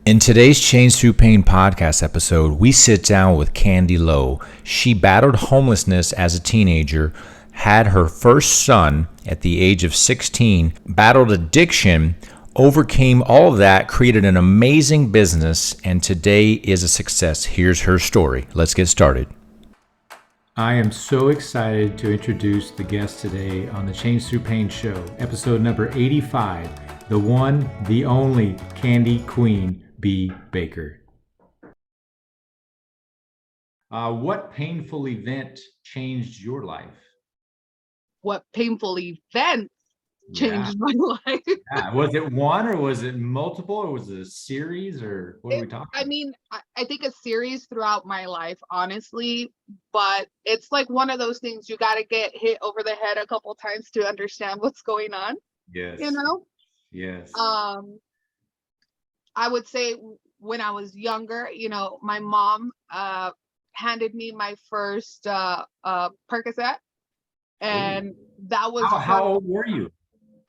In today's Change Through Pain podcast episode, we sit down with Candy Lowe. She battled homelessness as a teenager, had her first son at the age of 16, battled addiction, overcame all of that, created an amazing business, and today is a success. Here's her story. Let's get started. I am so excited to introduce the guest today on the Change Through Pain show, episode number 85, the one, the only Candy Queen B. Baker. What painful event changed your life? What painful event changed my life? Yeah. Was it one, or was it multiple, or was it a series, or what are we talking about? I mean, I think a series throughout my life, honestly, but it's like one of those things you got to get hit over the head a couple times to understand what's going on. Yes. You know? Yes. I would say when I was younger, my mom handed me my first Percocet, and that was how old were you?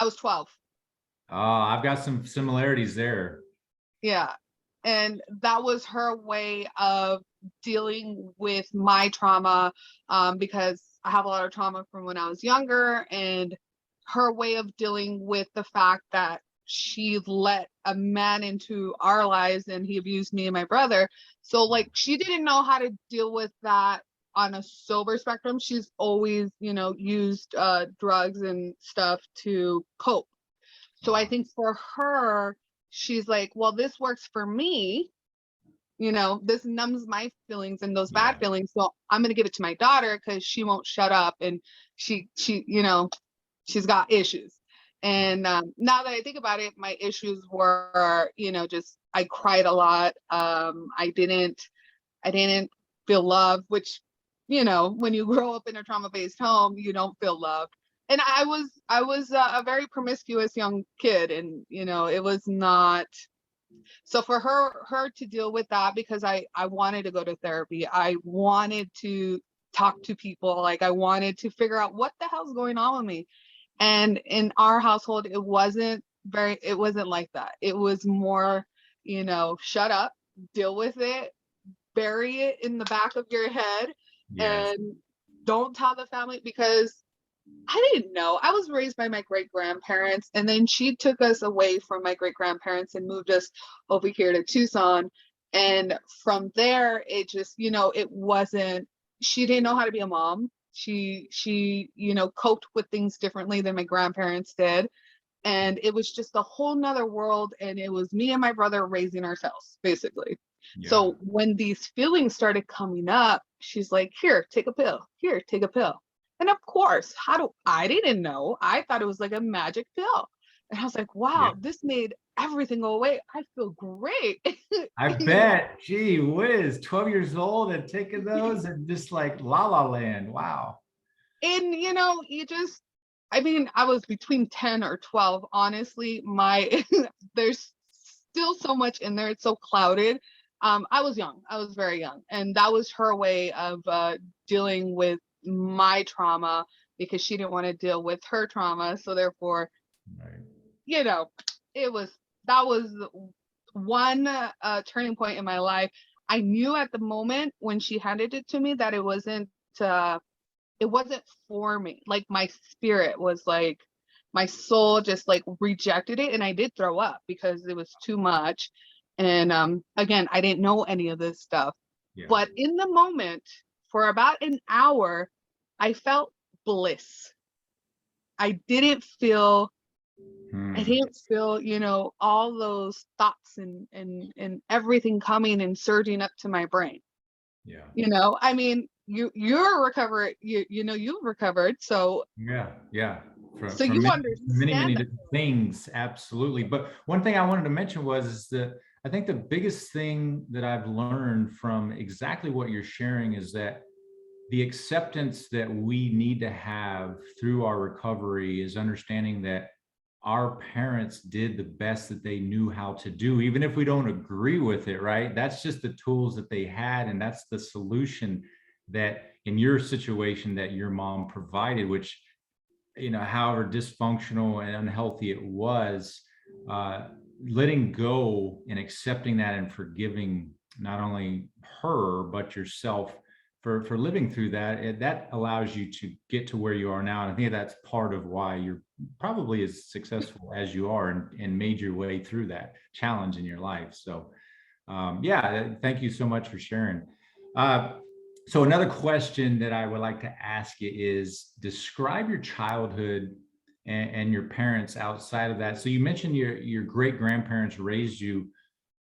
I was 12. I've got some similarities there. Yeah. And that was her way of dealing with my trauma, because I have a lot of trauma from when I was younger, and her way of dealing with the fact that she let a man into our lives and he abused me and my brother. So like, she didn't know how to deal with that on a sober spectrum. She's always, used drugs and stuff to cope. So I think for her, she's like, well, this works for me. This numbs my feelings and those bad feelings. So I'm going to give it to my daughter because she won't shut up, and she's got issues. And now that I think about it, my issues were, just I cried a lot. I didn't feel love, which, when you grow up in a trauma-based home, you don't feel loved. And I was a very promiscuous young kid, and it was not. So for her to deal with that, because I wanted to go to therapy, I wanted to talk to people, like I wanted to figure out what the hell's going on with me. And in our household, it wasn't like that. It was more, shut up, deal with it, bury it in the back of your head, and don't tell the family, because I didn't know. I was raised by my great grandparents, and then she took us away from my great grandparents and moved us over here to Tucson. And from there, it just, it wasn't, she didn't know how to be a mom. She, coped with things differently than my grandparents did. And it was just a whole nother world. And it was me and my brother raising ourselves, basically. Yeah. So when these feelings started coming up, she's like, here, take a pill. Here, take a pill. And of course, I didn't know. I thought it was like a magic pill. And I was like, wow, this made everything go away. I feel great. I bet. Gee whiz, 12 years old and taking those and just like la la land. Wow. And I was between 10 or 12. Honestly, there's still so much in there. It's so clouded. I was young. I was very young. And that was her way of dealing with my trauma, because she didn't want to deal with her trauma. So therefore, that was one turning point in my life. I knew at the moment when she handed it to me that it wasn't for me. Like my spirit was like, my soul just like rejected it, and I did throw up because it was too much. And again, I didn't know any of this stuff. But in the moment, for about an hour, I felt bliss. I didn't feel, all those thoughts and everything coming and surging up to my brain. I mean, you're recovered, you've recovered. So So you understand many different things. Absolutely. But one thing I wanted to mention is that I think the biggest thing that I've learned from exactly what you're sharing is that the acceptance that we need to have through our recovery is understanding that our parents did the best that they knew how to do, even if we don't agree with it, right? That's just the tools that they had, and that's the solution that in your situation that your mom provided, which, however dysfunctional and unhealthy it was, letting go and accepting that and forgiving not only her but yourself for living through that, that allows you to get to where you are now. And I think that's part of why you're probably as successful as you are, and made your way through that challenge in your life. So yeah, thank you so much for sharing. uh, so another question that I would like to ask you is, describe your childhood and your parents outside of that. So you mentioned your great grandparents raised you.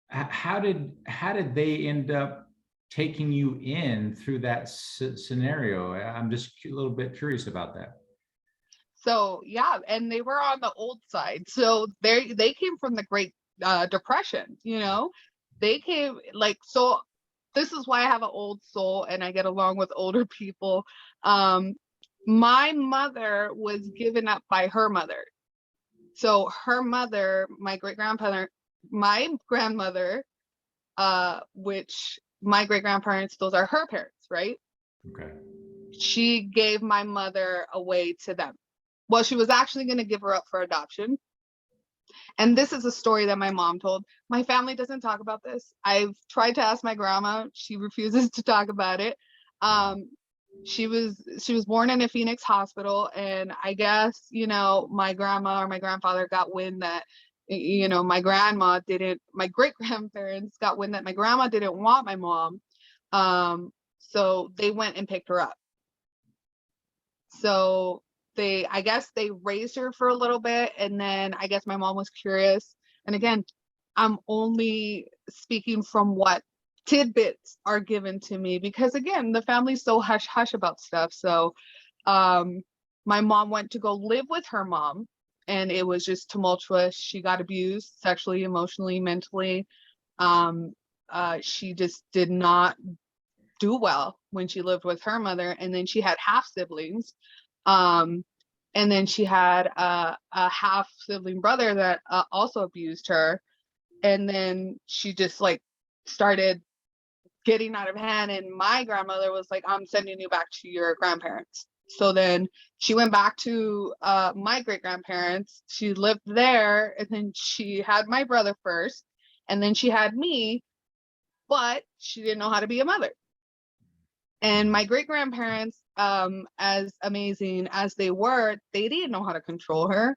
How did they end up taking you in through that scenario? I'm just a little bit curious about that. So yeah, and they were on the old side. So they came from the Great Depression, you know. They came like, so this is why I have an old soul and I get along with older people. Um, my mother was given up by her mother. So her mother, my great grandfather, my grandmother, which my great grandparents, those are her parents, right? Okay. She gave my mother away to them. Well, she was actually going to give her up for adoption. And this is a story that my mom told. My family doesn't talk about this. I've tried to ask my grandma. She refuses to talk about it. Wow. She was born in a Phoenix hospital, and I guess, my grandma or my grandfather got wind that, my grandma didn't, my great grandparents got wind that my grandma didn't want my mom. So they went and picked her up. So I guess they raised her for a little bit, and then I guess my mom was curious. And again, I'm only speaking from what tidbits are given to me, because again, the family's so hush hush about stuff. So my mom went to go live with her mom, and it was just tumultuous. She got abused sexually, emotionally, mentally. She just did not do well when she lived with her mother. And then she had half siblings. And then she had a half sibling brother that also abused her. And then she just like started getting out of hand. And my grandmother was like, I'm sending you back to your grandparents. So then she went back to my great grandparents. She lived there, and then she had my brother first, and then she had me, but she didn't know how to be a mother. And my great grandparents, as amazing as they were, they didn't know how to control her.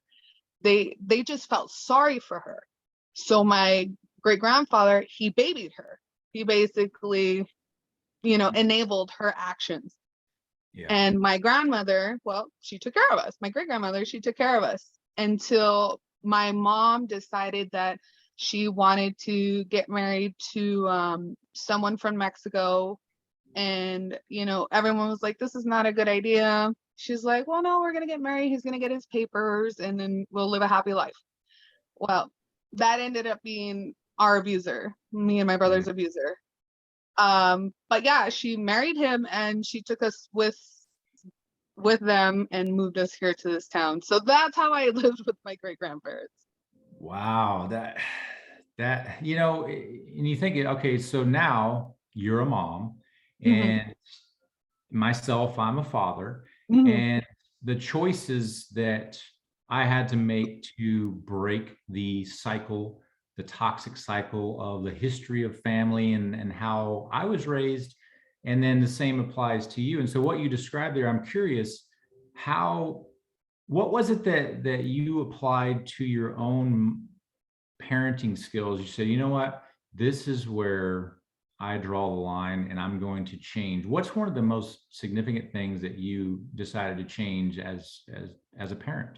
They just felt sorry for her. So my great grandfather, he babied her. He basically, enabled her actions. Yeah. And my grandmother, well, she took care of us. My great grandmother, she took care of us until my mom decided that she wanted to get married to someone from Mexico. And everyone was like, this is not a good idea. She's like, well, no, we're gonna get married, he's gonna get his papers, and then we'll live a happy life. Well, that ended up being our abuser, me and my brother's abuser. But yeah, she married him, and she took us with them and moved us here to this town. So that's how I lived with my great grandparents. Wow, that and you think, okay, so now you're a mom, Hmm. and myself, I'm a father, Hmm. and the choices that I had to make to break the cycle, the toxic cycle of the history of family and how I was raised. And then the same applies to you. And so what you described there, I'm curious, how, what was it that you applied to your own parenting skills? You said, you know what, this is where I draw the line and I'm going to change. What's one of the most significant things that you decided to change as a parent?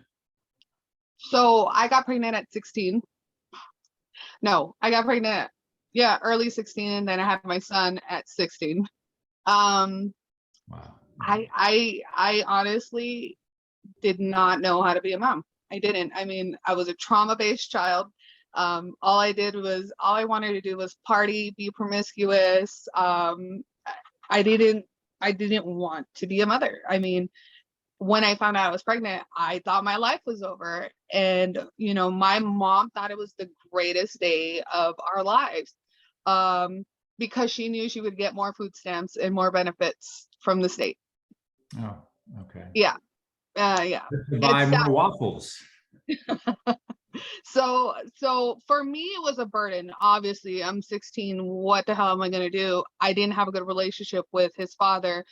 So I got pregnant at 16. No, I got pregnant, yeah, early 16, and then I had my son at 16. Um, Wow. I honestly did not know how to be a mom. I didn't. I mean, I was a trauma-based child. All I wanted to do was party, be promiscuous. I didn't I didn't want to be a mother. I mean, when I found out I was pregnant, I thought my life was over. And, my mom thought it was the greatest day of our lives, um, because she knew she would get more food stamps and more benefits from the state. Oh, okay. Yeah. Yeah. To buy It's more waffles. So for me, it was a burden. Obviously, I'm 16. What the hell am I going to do? I didn't have a good relationship with his father.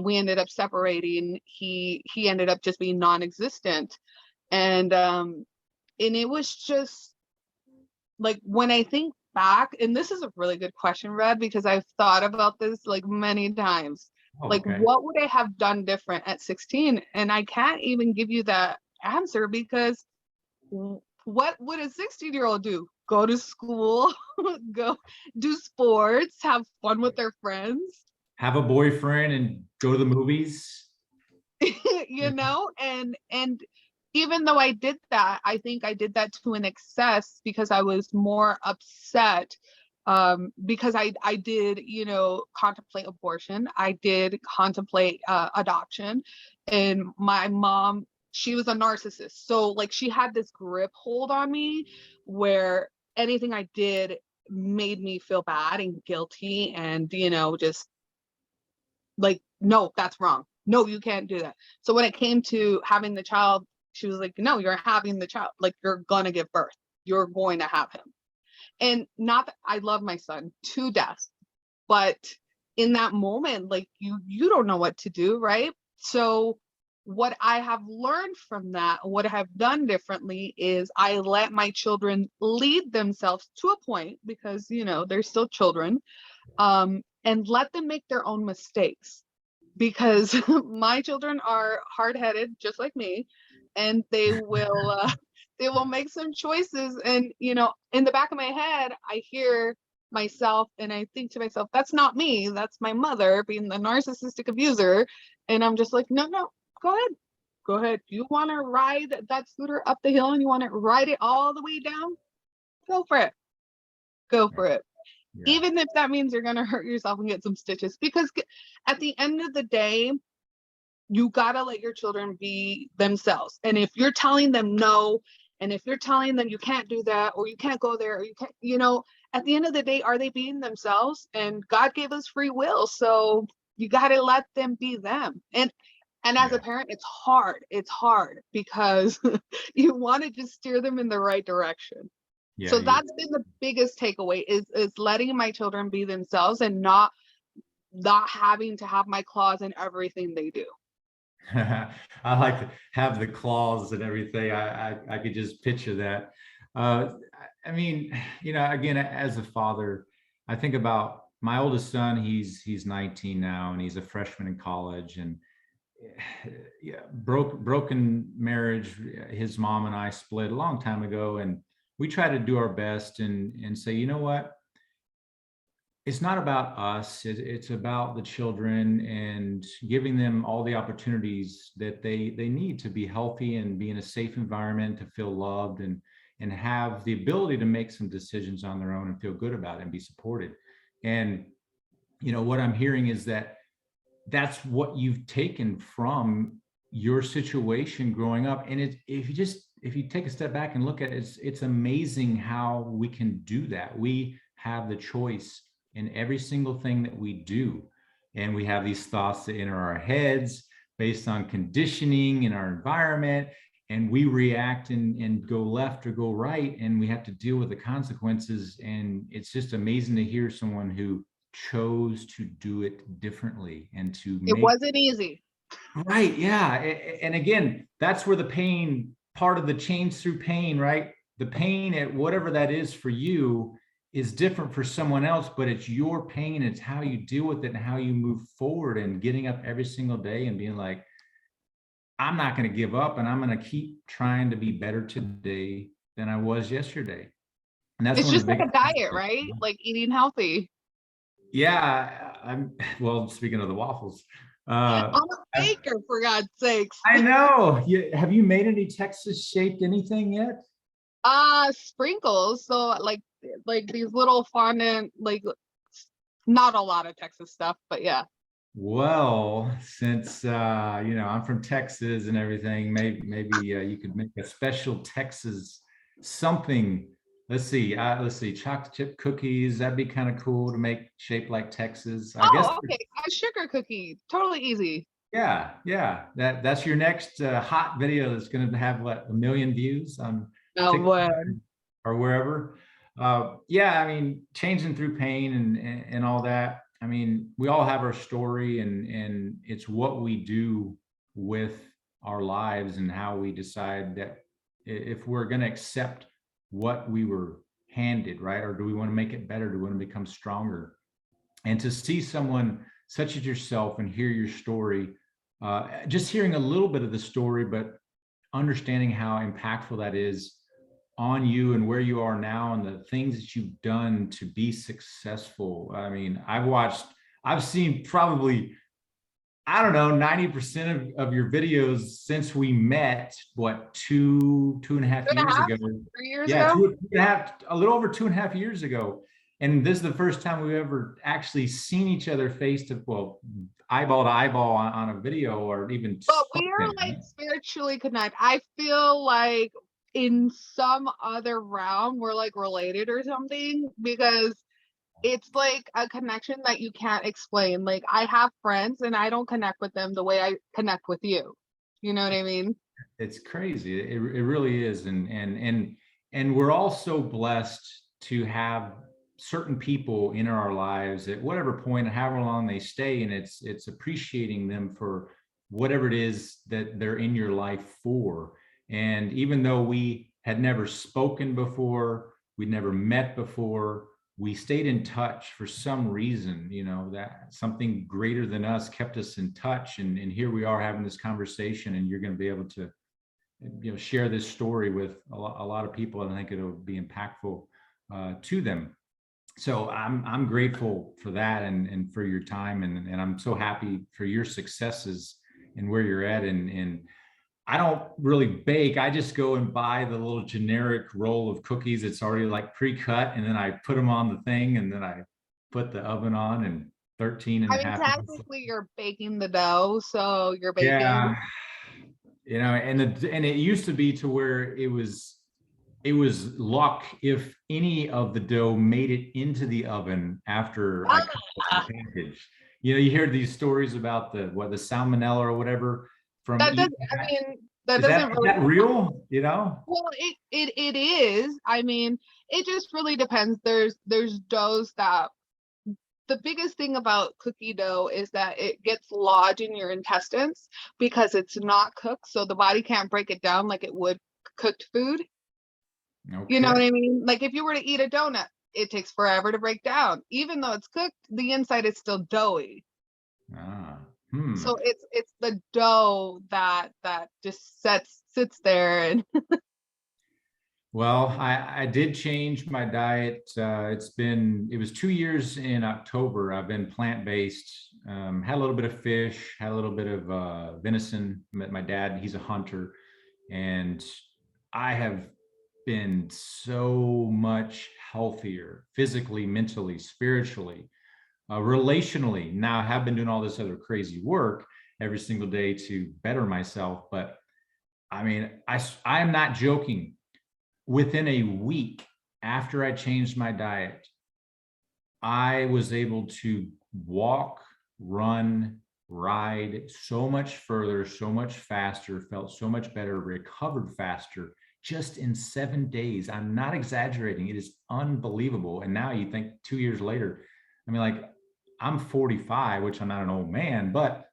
We ended up separating. He ended up just being non-existent. And it was just like, when I think back, and this is a really good question, Red, because I've thought about this like many times. Oh, Like, okay. what would I have done different at 16? And I can't even give you that answer, because what would a 16-year-old do? Go to school, go do sports, have fun with their friends, Have a boyfriend and go to the movies. you know? And even though I did that, I think I did that to an excess, because I was more upset, because I did, contemplate abortion. I did contemplate adoption. And my mom, she was a narcissist. So like, she had this grip hold on me where anything I did made me feel bad and guilty, and just like, no, that's wrong. No, you can't do that. So when it came to having the child, she was like, no, you're having the child. Like, you're gonna give birth. You're going to have him. And not that I love my son to death, but in that moment, like, you don't know what to do, right? So what I have learned from that, what I have done differently, is I let my children lead themselves to a point, because they're still children, and let them make their own mistakes, because my children are hard-headed just like me, and they will make some choices. And in the back of my head, I hear myself and I think to myself, that's not me, that's my mother being the narcissistic abuser. And I'm just like, no, no, go ahead, you want to ride that scooter up the hill and you want to ride it all the way down, go for it, go Yeah. for it, Yeah. even if that means you're going to hurt yourself and get some stitches. Because at the end of the day, you gotta let your children be themselves. And if you're telling them no, and if you're telling them you can't do that, or you can't go there, or you can't, at the end of the day, are they being themselves? And God gave us free will, so you gotta let them be them. And as a Yeah. parent, it's hard. It's hard because you want to just steer them in the right direction. Yeah. So that's been the biggest takeaway, is letting my children be themselves, and not having to have my claws in everything they do. I like to have the claws and everything. I could just picture that. I mean, again, as a father, I think about my oldest son. He's 19 now, and he's a freshman in college. And yeah, broken marriage. His mom and I split a long time ago, and we try to do our best and say, you know what? It's not about us. It's about the children, and giving them all the opportunities that they need to be healthy and be in a safe environment, to feel loved, and have the ability to make some decisions on their own and feel good about it and be supported. And what I'm hearing is that that's what you've taken from your situation growing up. And if you take a step back and look at it, it's amazing how we can do that. We have the choice in every single thing that we do. And we have these thoughts that enter our heads based on conditioning in our environment. And we react and go left or go right. And we have to deal with the consequences. And it's just amazing to hear someone who chose to do it differently and to It make wasn't easy. right. Yeah. And again, that's where the pain, part of the change through pain, right? The pain at whatever that is for you is different for someone else, but it's your pain. It's how you deal with it and how you move forward, and getting up every single day and being like, I'm not going to give up, and I'm going to keep trying to be better today than I was yesterday. And that's It's one of just the like biggest a diet, right? Like eating healthy. yeah. Well, speaking of the waffles, uh, I'm a baker, for God's sakes. I know. Have you made any Texas shaped anything yet? Sprinkles. So like these little fondant, like, not a lot of Texas stuff, but yeah. Well, since I'm from Texas and everything, maybe you could make a special Texas something. Let's see, chocolate chip cookies. That'd be kind of cool to make shaped like Texas. I guess. Oh, okay. A sugar cookie. Totally easy. Yeah, yeah. That's your next hot video that's going to have what, 1 million views on Oh, TikTok man. or wherever. Yeah, I mean, changing through pain and all that. I mean, we all have our story, and it's what we do with our lives and how we decide that if we're going to accept what we were handed, right? Or do we want to make it better? Do we want to become stronger? And to see someone such as yourself and hear your story, just hearing a little bit of the story, but understanding how impactful that is on you and where you are now and the things that you've done to be successful. I mean, I've seen probably, I don't know, 90% of your videos since we met, what, two and a half Two and a years half, ago? 3 years Yeah, ago. two and a half, a little over 2.5 years ago. And this is the first time we've ever actually seen each other face to, well, eyeball to eyeball on a video or even But we are spoken. like spiritually connected. I feel like in some other realm we're like related or something, because it's like a connection that you can't explain. Like I have friends and I don't connect with them the way I connect with you. You know what I mean? It's crazy. It really is. And we're all so blessed to have certain people in our lives at whatever point, however long they stay. And it's appreciating them for whatever it is that they're in your life for. And even though we had never spoken before, we'd never met before, we stayed in touch for some reason, that something greater than us kept us in touch. And here we are having this conversation, and you're going to be able to share this story with a lot of people, and I think it'll be impactful to them. So I'm grateful for that, and for your time, and I'm so happy for your successes and where you're at. And I don't really bake. I just go and buy the little generic roll of cookies. It's already like pre-cut, and then I put them on the thing, and then I put the oven on, and 13 and I a mean, half minutes. technically you're baking the dough, so you're baking. Yeah, and it used to be to where it was luck if any of the dough made it into the oven after I cut it Ah, and packaged. You hear these stories about the salmonella or whatever from that does, eating I that. mean, that Is doesn't that is really. that real? Well, it is. I mean, it just really depends. There's doughs that, the biggest thing about cookie dough is that it gets lodged in your intestines because it's not cooked, so the body can't break it down like it would cooked food. You know Okay. what I mean? Like if you were to eat a donut, it takes forever to break down. Even though it's cooked, the inside is still doughy. Ah, hmm. So it's the dough that just sits there and Well, I did change my diet. It was 2 years in October. I've been plant-based, had a little bit of fish, had a little bit of venison. Met my dad, he's a hunter. And I have been so much healthier physically, mentally, spiritually, relationally. Now I have been doing all this other crazy work every single day to better myself. But I mean, I'm not joking. Within a week after I changed my diet, I was able to walk, run, ride so much further, so much faster, felt so much better, recovered faster just in 7 days. I'm not exaggerating. It is unbelievable. And now you think 2 years later, I mean, like, I'm 45, which I'm not an old man, but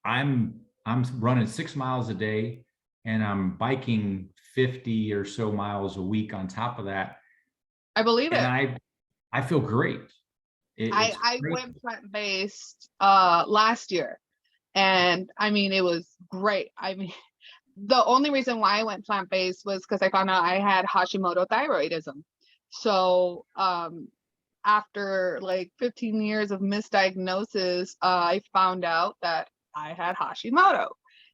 I'm running 6 miles a day, and I'm biking 50 or so miles a week on top of that. I believe And it. I feel great. It's I great. went plant-based last year, and I mean it was great. I mean the only reason why I went plant-based was because I found out I had Hashimoto thyroidism. So after like 15 years of misdiagnosis, I found out that I had Hashimoto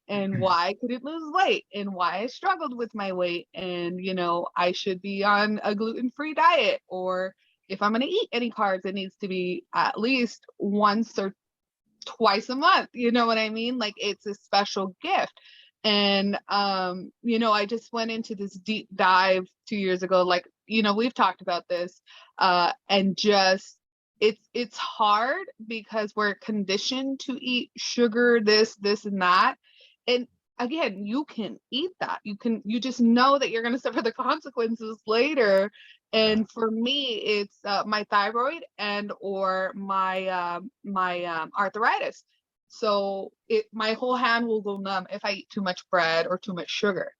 and why I couldn't lose weight and why I struggled with my weight. And, I should be on a gluten-free diet, or if I'm going to eat any carbs, it needs to be at least once or twice a month. You know what I mean? Like it's a special gift. And I just went into this deep dive 2 years ago. Like, we've talked about this, and just it's hard because we're conditioned to eat sugar, this and that. And again, you can eat that. You just know that you're going to suffer the consequences later. Yeah. And for me, it's my thyroid and or my arthritis. So my whole hand will go numb if I eat too much bread or too much sugar.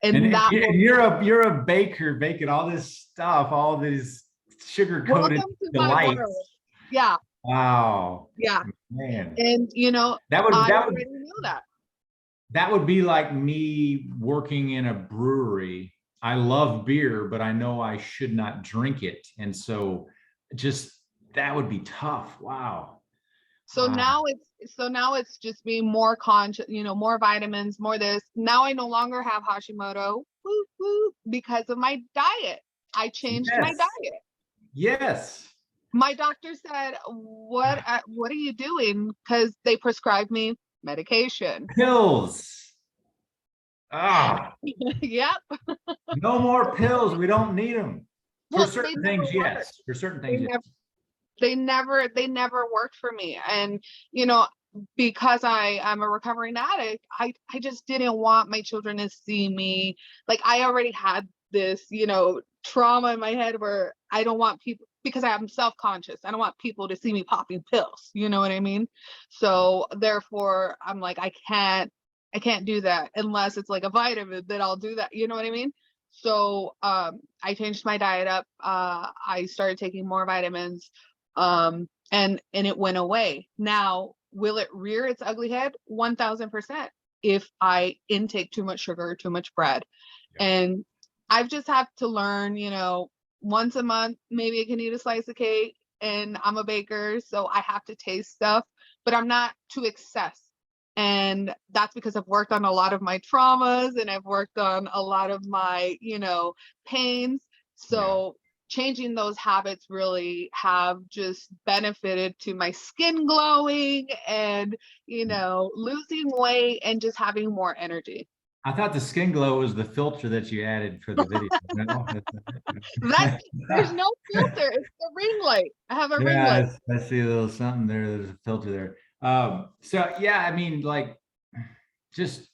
And that will, You're a baker, baking all this stuff, all these sugar coated welcome to my world. delights. Yeah, Wow, yeah. man, And that would I that would already know that. that would be like me working in a brewery. I love beer, but I know I should not drink it, and so just that would be tough. Wow, So wow. now it's just being more conscious, more vitamins, more this. Now I no longer have Hashimoto, woo, woo, because of my diet. I changed my Yes, diet. yes. My doctor said, what are you doing? Because they prescribed me medication. Pills. Ah, Yep. no more pills. We don't need them. For Well, they certain never things, worked. yes. For certain They things, yes. never they never worked for me. And you know because I'm a recovering addict, I just didn't want my children to see me like I already had this trauma in my head where I don't want people, because I'm self-conscious, I don't want people to see me popping pills, you know what I mean? So therefore I'm like, I can't do that unless it's like a vitamin, then I'll do that, you know what I mean? So I changed my diet up. I started taking more vitamins, and it went away. Now, will it rear its ugly head? 1000% if I intake too much sugar or too much bread. Yeah. And I've just have to learn, once a month, maybe I can eat a slice of cake, and I'm a baker, so I have to taste stuff, but I'm not to excess. And that's because I've worked on a lot of my traumas and I've worked on a lot of my, pains. Yeah. So changing those habits really have just benefited to my skin glowing and, losing weight and just having more energy. I thought the skin glow was the filter that you added for the video. No? That's There's no filter. It's the ring light. I have a ring light. Yeah, I see a little something there. There's a filter there. So yeah, I mean, like, just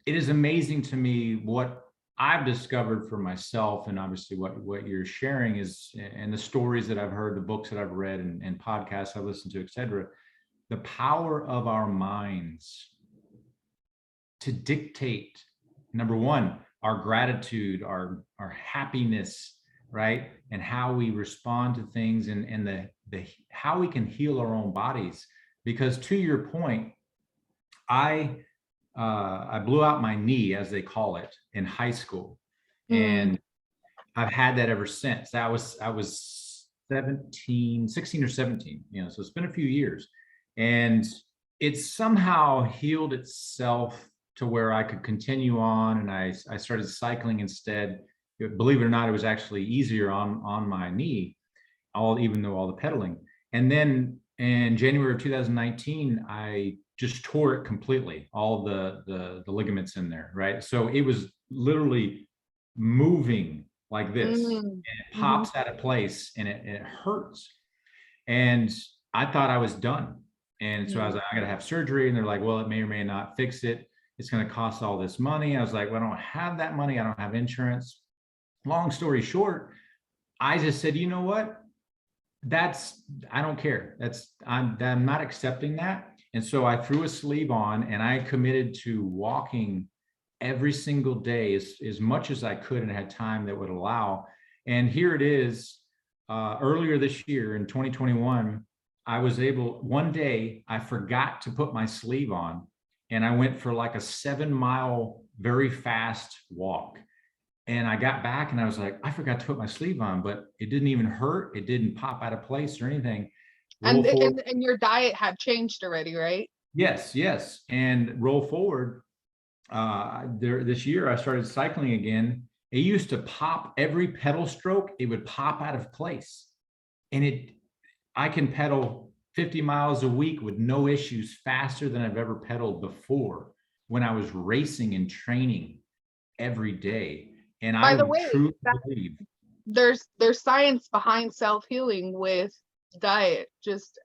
it is amazing to me what I've discovered for myself, and obviously what you're sharing is, and the stories that I've heard, the books that I've read, and podcasts I've listened to, etc. The power of our minds to dictate, number one, our gratitude, our happiness, right, and how we respond to things, and the how we can heal our own bodies. Because to your point, I I blew out my knee, as they call it, in high school, Mm, and I've had that ever since. I was 17, 16 or 17, so it's been a few years. And it's somehow healed itself to where I could continue on, and I started cycling instead. Believe it or not, it was actually easier on my knee, even though all the pedaling. And then in January of 2019, I just tore it completely, all the ligaments in there, right? So it was literally moving like this, mm, and it mhm, pops out of place, and it hurts. And I thought I was done. And so I was mm. like, I got to have surgery. And they're like, well, it may or may not fix it. It's going to cost all this money. I was like, well, I don't have that money. I don't have insurance. Long story short, I just said, you know what? That's, I don't care. I'm not accepting that. And so I threw a sleeve on, and I committed to walking every single day as much as I could and had time that would allow. And here it is. Earlier this year in 2021, I was able, one day I forgot to put my sleeve on, and I went for like a 7 mile, very fast walk. And I got back and I was like, I forgot to put my sleeve on, but it didn't even hurt. It didn't pop out of place or anything. Roll And, forward. and your diet had changed already, right? Yes, yes. And roll forward. This year I started cycling again. It used to pop every pedal stroke, it would pop out of place. And I can pedal 50 miles a week with no issues, faster than I've ever pedaled before when I was racing and training every day. And By the I way, truly believe, there's science behind self-healing with diet. Just,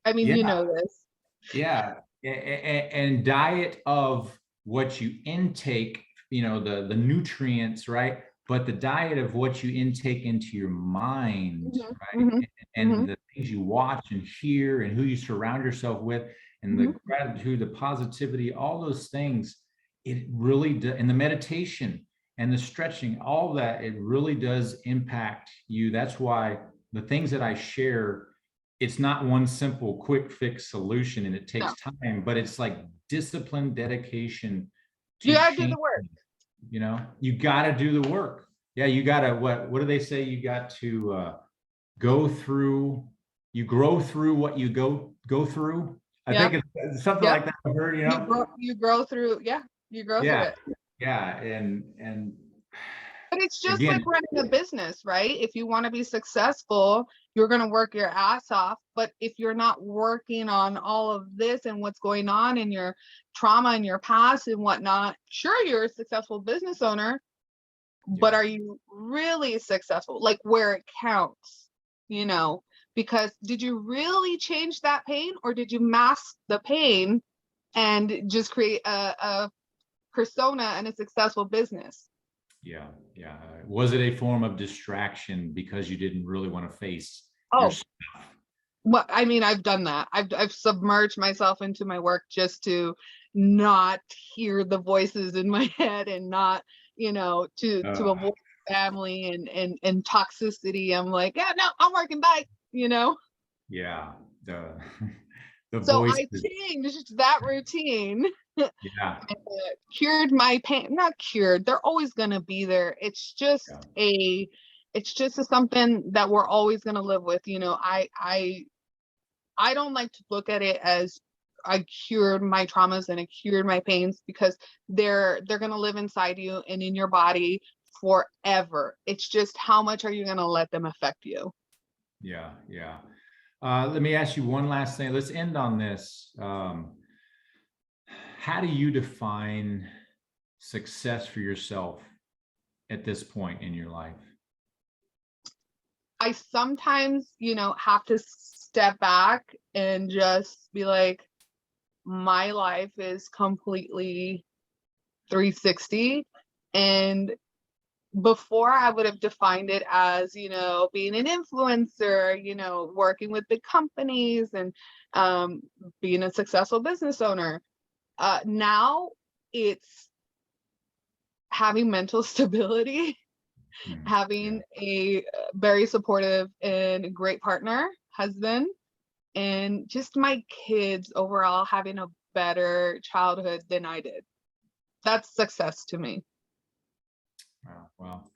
I mean, yeah, this. yeah, and diet of what you intake, the nutrients, right? But the diet of what you intake into your mind, right? Mm-hmm. And Mm-hmm. the things you watch and hear and who you surround yourself with and the Mm-hmm. gratitude, the positivity, all those things, it really does, and the meditation and the stretching, all that, it really does impact you. That's why the things that I share, it's not one simple quick fix solution and it No, takes time, but it's like discipline, dedication you to gotta do change. the work. You got to do the work. Yeah, you got to, what do they say? You got to go through, you grow through what you go through. I Yeah. think it's something Yep. like that. I heard, You grow through. Yeah. You grow through yeah, it. yeah, and But it's just like again, running a business, right? If you want to be successful, you're going to work your ass off. But if you're not working on all of this and what's going on in your trauma and your past and whatnot, sure, you're a successful business owner, but yeah, are you really successful? Like where it counts, Because did you really change that pain, or did you mask the pain and just create a persona and a successful business? yeah, yeah. Was it a form of distraction because you didn't really want to face your Oh, stuff? well, I mean, I've done that. I've submerged myself into my work just to not hear the voices in my head and not, to Uh, avoid family and toxicity. I'm like, yeah, no, I'm working. Bye. You know. yeah, the the So voices. I changed that routine and Yeah, cured my pain. Not cured. They're always gonna be there. yeah, It's just something that we're always gonna live with. I don't like to look at it as I cured my traumas and I cured my pains, because they're gonna live inside you and in your body forever. It's just how much are you gonna let them affect you? yeah, yeah. Let me ask you one last thing. Let's end on this. How do you define success for yourself at this point in your life? I sometimes, have to step back and just be like, my life is completely 360. And before I would have defined it as, being an influencer, working with big companies and being a successful business owner. Now it's having mental stability, Hmm. Yeah, having a very supportive and great partner, husband, and just my kids overall having a better childhood than I did. That's success to me. wow, well,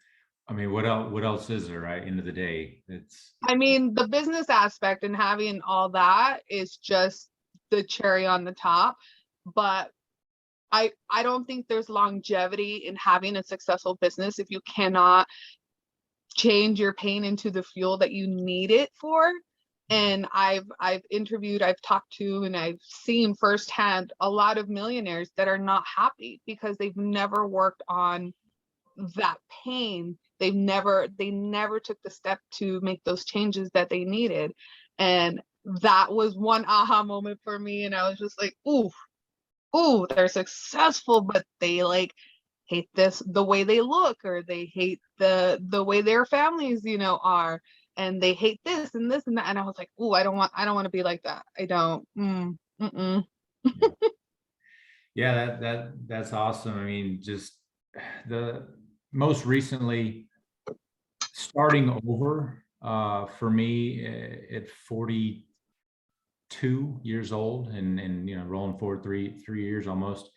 I mean, what else? What else is there? Right, end of the day, it's I mean, the business aspect and having all that is just the cherry on the top. But I don't think there's longevity in having a successful business if you cannot change your pain into the fuel that you need it for. And I've interviewed, I've talked to, and I've seen firsthand a lot of millionaires that are not happy because they've never worked on that pain. They never took the step to make those changes that they needed. And that was one aha moment for me. And I was just like, ooh, they're successful, but they like hate this the way they look, or they hate the way their families, are, and they hate this and this and that. And I was like, ooh, I don't want to be like that. I don't. Mm-mm. yeah, yeah. That's awesome. I mean, just the most recently starting over for me at 42 years old and rolling forward three years almost.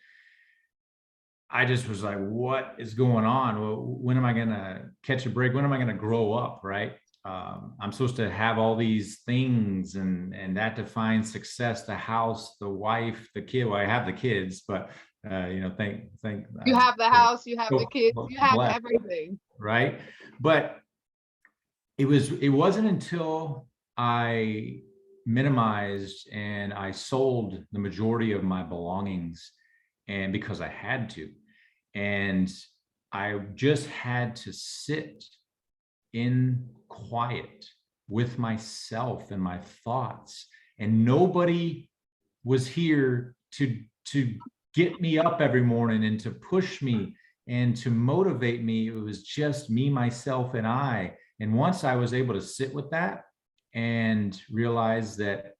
I just was like, what is going on? Well, when am I going to catch a break? When am I going to grow up? Right. I'm supposed to have all these things and that defines success, the house, the wife, the kid. Well, I have the kids, but think You have the house, you have the so kids, you have blessed, everything. right? But it wasn't until I minimized and I sold the majority of my belongings, and because I had to, and I just had to sit in quiet with myself and my thoughts, and nobody was here to get me up every morning and to push me and to motivate me. It was just me, myself, and I. And once I was able to sit with that and realize that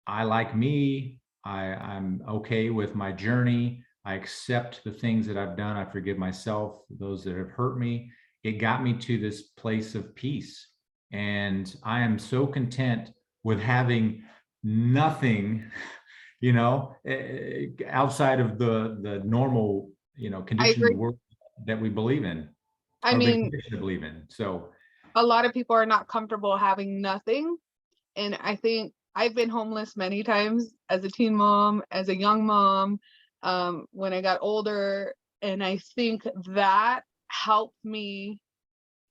I like me, I'm okay with my journey, I accept the things that I've done, I forgive myself, those that have hurt me, it got me to this place of peace. And I am so content with having nothing, outside of the normal, I conditioned agree. world that we believe in I or been mean, conditioned to believe in. So a lot of people are not comfortable having nothing. And I think I've been homeless many times as a teen mom, as a young mom, when I got older. And I think that helped me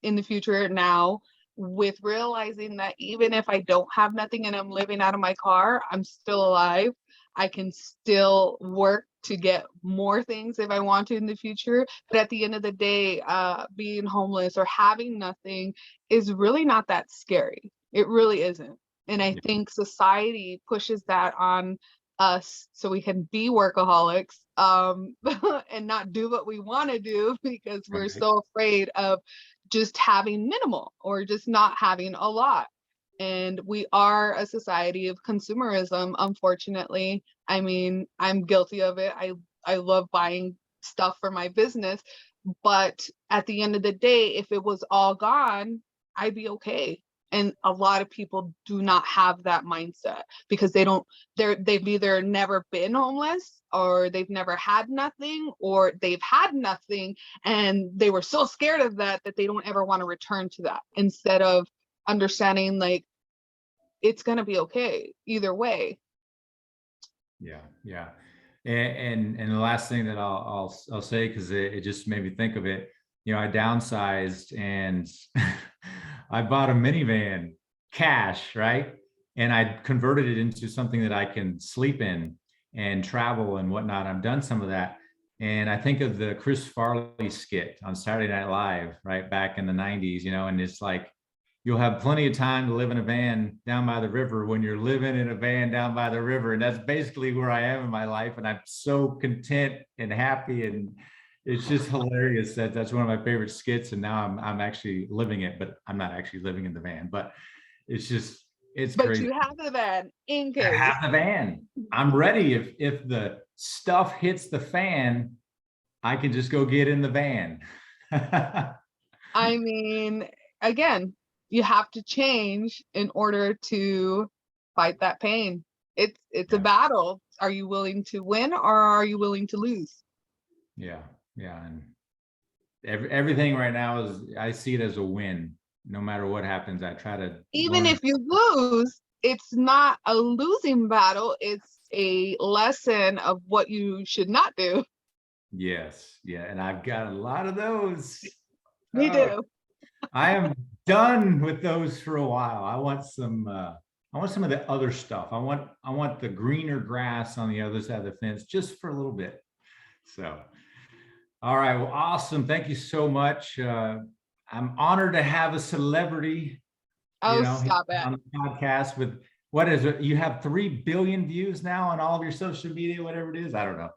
in the future now with realizing that even if I don't have nothing and I'm living out of my car, I'm still alive. I can still work to get more things if I want to in the future. But at the end of the day, being homeless or having nothing is really not that scary. It really isn't. And I yeah, think society pushes that on us so we can be workaholics, and not do what we want to do because we're right. so afraid of just having minimal or just not having a lot. And we are a society of consumerism, unfortunately. I mean, I'm guilty of it. I love buying stuff for my business, but at the end of the day, if it was all gone, I'd be okay. And a lot of people do not have that mindset because they've either never been homeless or they've never had nothing, or they've had nothing and they were so scared of that that they don't ever want to return to that, instead of understanding like it's going to be okay either way. Yeah, yeah. And the last thing that I'll say, because it just made me think of it, I downsized and I bought a minivan cash, right? And I converted it into something that I can sleep in and travel and whatnot. I've done some of that. And I think of the Chris Farley skit on Saturday Night Live, right back in the 90s, and it's like, you'll have plenty of time to live in a van down by the river when you're living in a van down by the river. And that's basically where I am in my life. And I'm so content and happy. And it's just hilarious that that's one of my favorite skits. And now I'm actually living it, but I'm not actually living in the van. But it's But crazy. you have the van in I case. have the van. I'm ready. If the stuff hits the fan, I can just go get in the van. I mean, again, you have to change in order to fight that pain. It's a Yeah. battle. Are you willing to win or are you willing to lose? Yeah. Yeah. And everything right now is, I see it as a win. No matter what happens, I try to Even learn. if you lose, it's not a losing battle, it's a lesson of what you should not do. Yes, yeah, and I've got a lot of those. Me Oh, do. I am done with those for a while. I want some. I want some of the other stuff. I want the greener grass on the other side of the fence, just for a little bit. So, all right, well, awesome. Thank you so much. I'm honored to have a celebrity, Oh, stop it. on the podcast with, what is it? You have 3 billion views now on all of your social media, whatever it is. I don't know.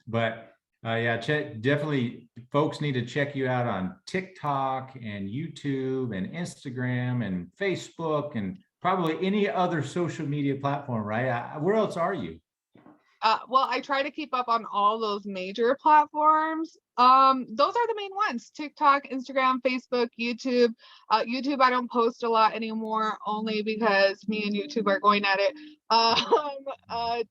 But yeah, definitely folks need to check you out on TikTok and YouTube and Instagram and Facebook and probably any other social media platform, right? Where else are you? Well, I try to keep up on all those major platforms. Those are the main ones: TikTok, Instagram, Facebook, YouTube. YouTube, I don't post a lot anymore, only because me and YouTube are going at it.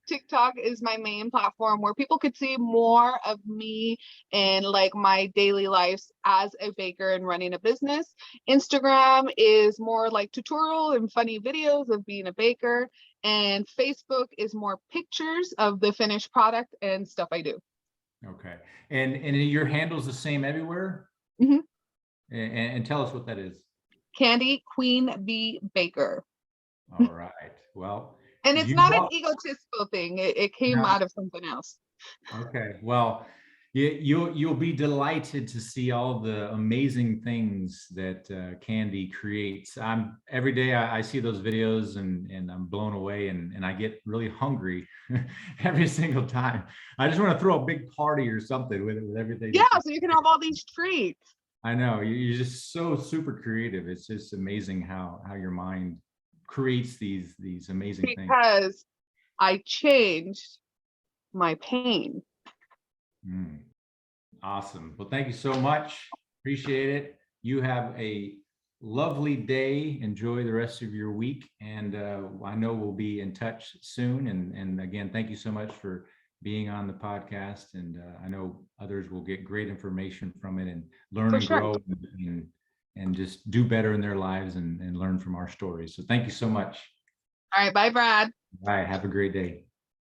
TikTok is my main platform where people could see more of me and like my daily lives as a baker and running a business. Instagram is more like tutorial and funny videos of being a baker, and Facebook is more pictures of the finished product and stuff I do. Okay. And your handle's the same everywhere? Mhm. And tell us what that is. Candy Queen Bee Baker. All right. Well, And it's you not an walk egotistical thing. It came now. out of something else. Okay. Well, You'll be delighted to see all the amazing things that Candy creates. I'm every day I see those videos and I'm blown away and I get really hungry every single time. I just want to throw a big party or something with everything. Yeah, so you can have all these treats. I know you're just so super creative. It's just amazing how your mind creates these amazing things. Because I changed my pain. Mm. Awesome. Well, thank you so much. Appreciate it. You have a lovely day. Enjoy the rest of your week. And I know we'll be in touch soon. And again, thank you so much for being on the podcast. And I know others will get great information from it and learn For and sure. grow and just do better in their lives and learn from our stories. So thank you so much. All right. Bye, Brad. All right. Have a great day.